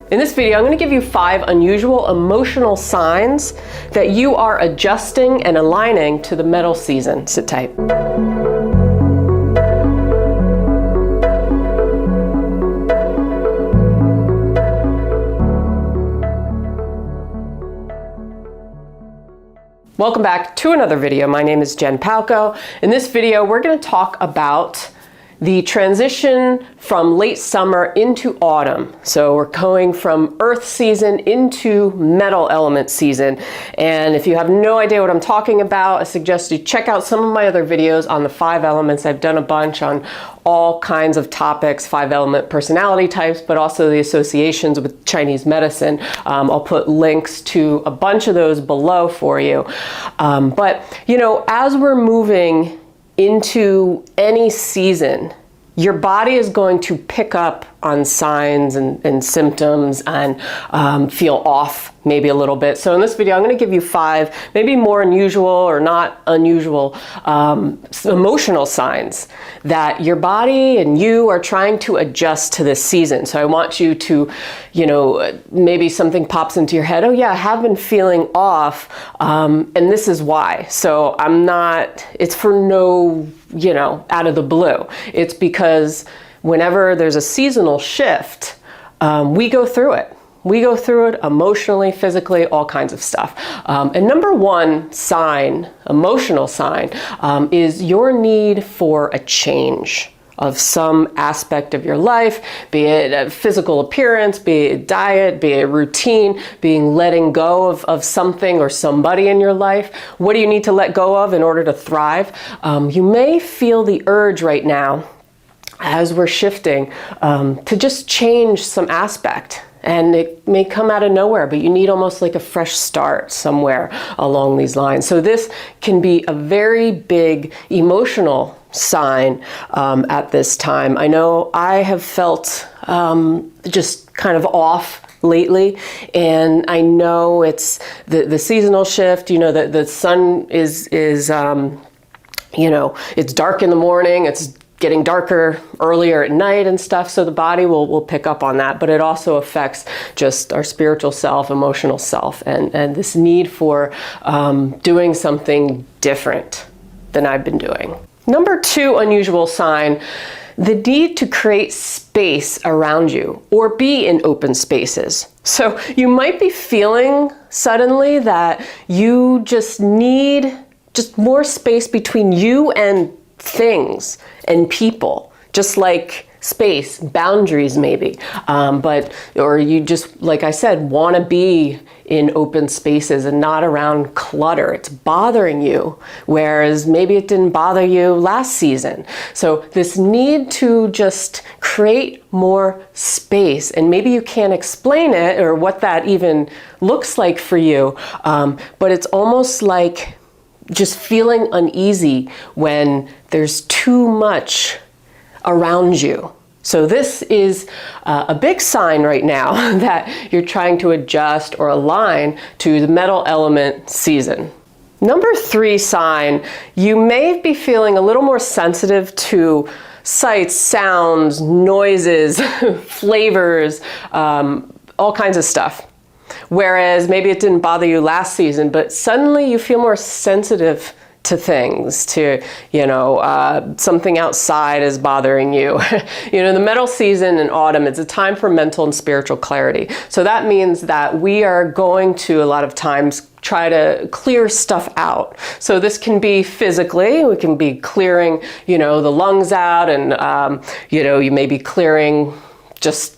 In this video, I'm going to give you 5 unusual emotional signs that you are adjusting and aligning to the metal season. Sit tight. Welcome back to another video. My name is Jen Palco. In this video, we're going to talk about the transition from late summer into autumn. So we're going from earth season into metal element season. And if you have no idea what I'm talking about, I suggest you check out some of my other videos on the 5 elements. I've done a bunch on all kinds of topics, 5 element personality types, but also the associations with Chinese medicine. I'll put links to a bunch of those below for you. But you know, as we're moving into any season, your body is going to pick up on signs and symptoms and feel off maybe a little bit. So in this video, I'm going to give you 5 maybe more unusual or not unusual emotional signs that your body and you are trying to adjust to this season. So I want you to, you know, maybe something pops into your head. Oh yeah, I have been feeling off, and this is why. So it's for no, you know, out of the blue. It's because whenever there's a seasonal shift, we go through it. We go through it emotionally, physically, all kinds of stuff. And number 1 sign, emotional sign, is your need for a change of some aspect of your life, be it a physical appearance, be it diet, be it routine, being letting go of something or somebody in your life. What do you need to let go of in order to thrive? You may feel the urge right now, as we're shifting, to just change some aspect. And it may come out of nowhere, but you need almost like a fresh start somewhere along these lines. So this can be a very big emotional sign at this time. I know I have felt just kind of off lately, and I know it's the seasonal shift. You know, the sun is you know, it's dark in the morning, it's getting darker earlier at night and stuff, so the body will pick up on that, but it also affects just our spiritual self, emotional self, and this need for doing something different than I've been doing. Number 2 unusual sign, the need to create space around you or be in open spaces. So you might be feeling suddenly that you just need more space between you and things and people, just like space, boundaries maybe, or you just, like I said, want to be in open spaces and not around clutter. It's bothering you, whereas maybe it didn't bother you last season. So this need to just create more space, and maybe you can't explain it or what that even looks like for you, but it's almost like just feeling uneasy when there's too much around you. So this is a big sign right now that you're trying to adjust or align to the metal element season. Number 3 sign, you may be feeling a little more sensitive to sights, sounds, noises, flavors, all kinds of stuff. Whereas maybe it didn't bother you last season, but suddenly you feel more sensitive to things, to, you know, something outside is bothering you. You know, the metal season in autumn, it's a time for mental and spiritual clarity. So that means that we are going to, a lot of times, try to clear stuff out. So this can be physically, we can be clearing, you know, the lungs out, and, you know, you may be clearing just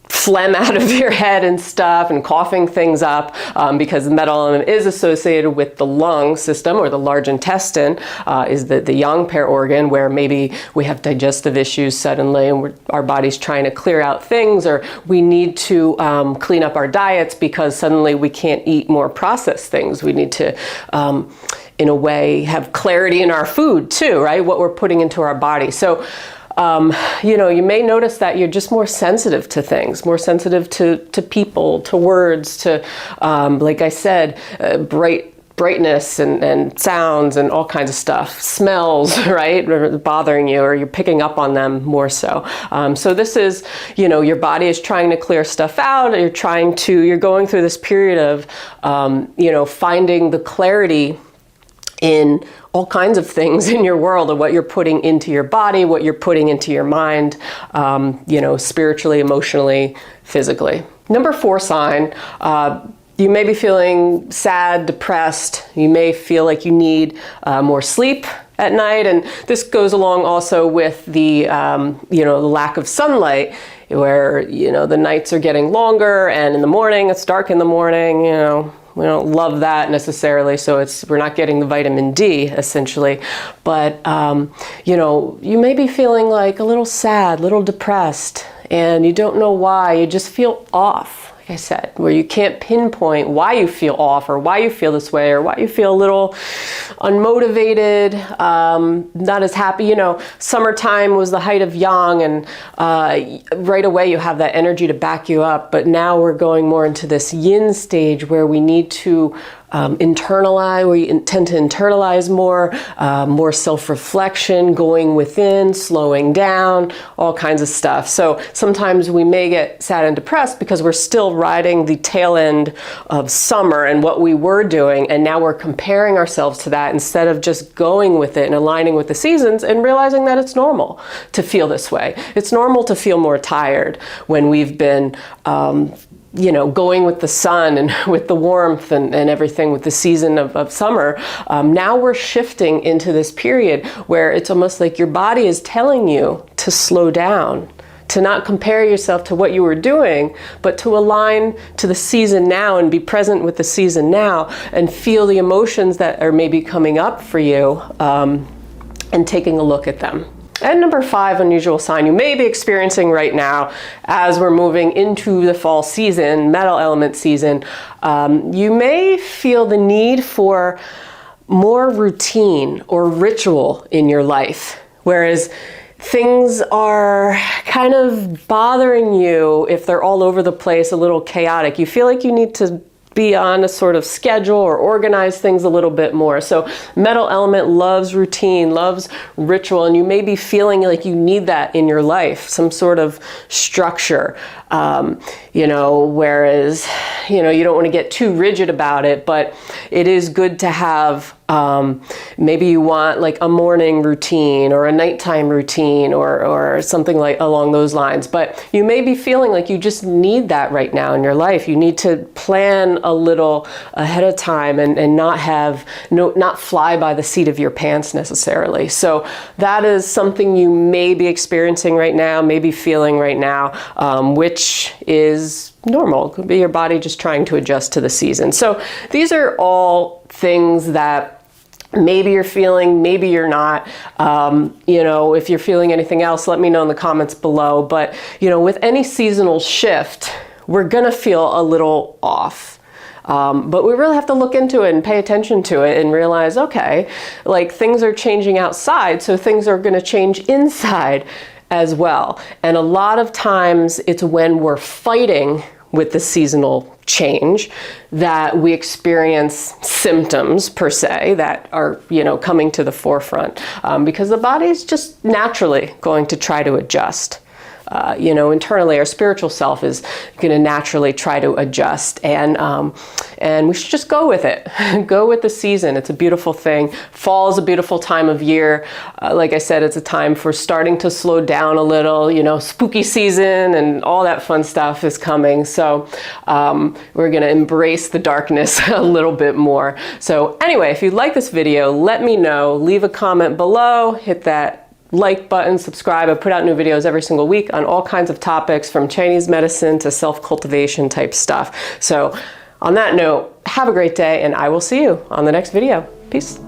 phlegm out of your head and stuff, and coughing things up, because the metal element is associated with the lung system, or the large intestine is the yang pair organ, where maybe we have digestive issues suddenly and our body's trying to clear out things, or we need to clean up our diets because suddenly we can't eat more processed things. We need to in a way have clarity in our food too, right? What we're putting into our body. So you know, you may notice that you're just more sensitive to things, more sensitive to people, to words, to, like I said, bright brightness and sounds and all kinds of stuff, smells, right, bothering you, or you're picking up on them more so. So this is, you know, your body is trying to clear stuff out. You're going through this period of, you know, finding the clarity in all kinds of things in your world, of what you're putting into your body, what you're putting into your mind, you know, spiritually, emotionally, physically. Number 4 sign, you may be feeling sad, depressed. You may feel like you need more sleep at night. And this goes along also with the, you know, the lack of sunlight, where, you know, the nights are getting longer and in the morning, it's dark in the morning, you know. We don't love that necessarily, so we're not getting the vitamin D, essentially. But, you know, you may be feeling like a little sad, a little depressed, and you don't know why. You just feel off, like I said, where you can't pinpoint why you feel off, or why you feel this way, or why you feel a little unmotivated, not as happy. You know, summertime was the height of yang, and right away you have that energy to back you up. But now we're going more into this yin stage, where we need to internalize, we tend to internalize more self-reflection, going within, slowing down, all kinds of stuff. So sometimes we may get sad and depressed because we're still riding the tail end of summer and what we were doing, and now we're comparing ourselves to that instead of just going with it and aligning with the seasons and realizing that it's normal to feel this way. It's normal to feel more tired when we've been you know, going with the sun and with the warmth and everything with the season of summer. Now we're shifting into this period where it's almost like your body is telling you to slow down, to not compare yourself to what you were doing, but to align to the season now and be present with the season now and feel the emotions that are maybe coming up for you, and taking a look at them. And number 5 unusual sign you may be experiencing right now as we're moving into the fall season, metal element season, you may feel the need for more routine or ritual in your life, whereas things are kind of bothering you if they're all over the place, a little chaotic. You feel like you need to be on a sort of schedule or organize things a little bit more. So metal element loves routine, loves ritual, and you may be feeling like you need that in your life, some sort of structure, you know, whereas, you know, you don't want to get too rigid about it, but it is good to have maybe you want like a morning routine or a nighttime routine or something like along those lines. But you may be feeling like you just need that right now in your life. You need to plan a little ahead of time and not fly by the seat of your pants necessarily. So that is something you may be experiencing right now, maybe feeling right now, which is normal. It could be your body just trying to adjust to the season. So these are all things that maybe you're feeling, maybe you're not. You know, if you're feeling anything else, let me know in the comments below. But, you know, with any seasonal shift, we're gonna feel a little off. But we really have to look into it and pay attention to it and realize, okay, like things are changing outside, so things are gonna change inside as well. And a lot of times it's when we're fighting with the seasonal change that we experience symptoms per se that are, you know, coming to the forefront, because the body is just naturally going to try to adjust. You know, internally, our spiritual self is going to naturally try to adjust, and we should just go with it. Go with the season. It's a beautiful thing. Fall is a beautiful time of year. Like I said, it's a time for starting to slow down a little. You know, spooky season and all that fun stuff is coming. So we're going to embrace the darkness a little bit more. So anyway, if you like this video, let me know. Leave a comment below. Hit that like button, subscribe. I put out new videos every single week on all kinds of topics, from Chinese medicine to self-cultivation type stuff. So on that note, have a great day, and I will see you on the next video. Peace.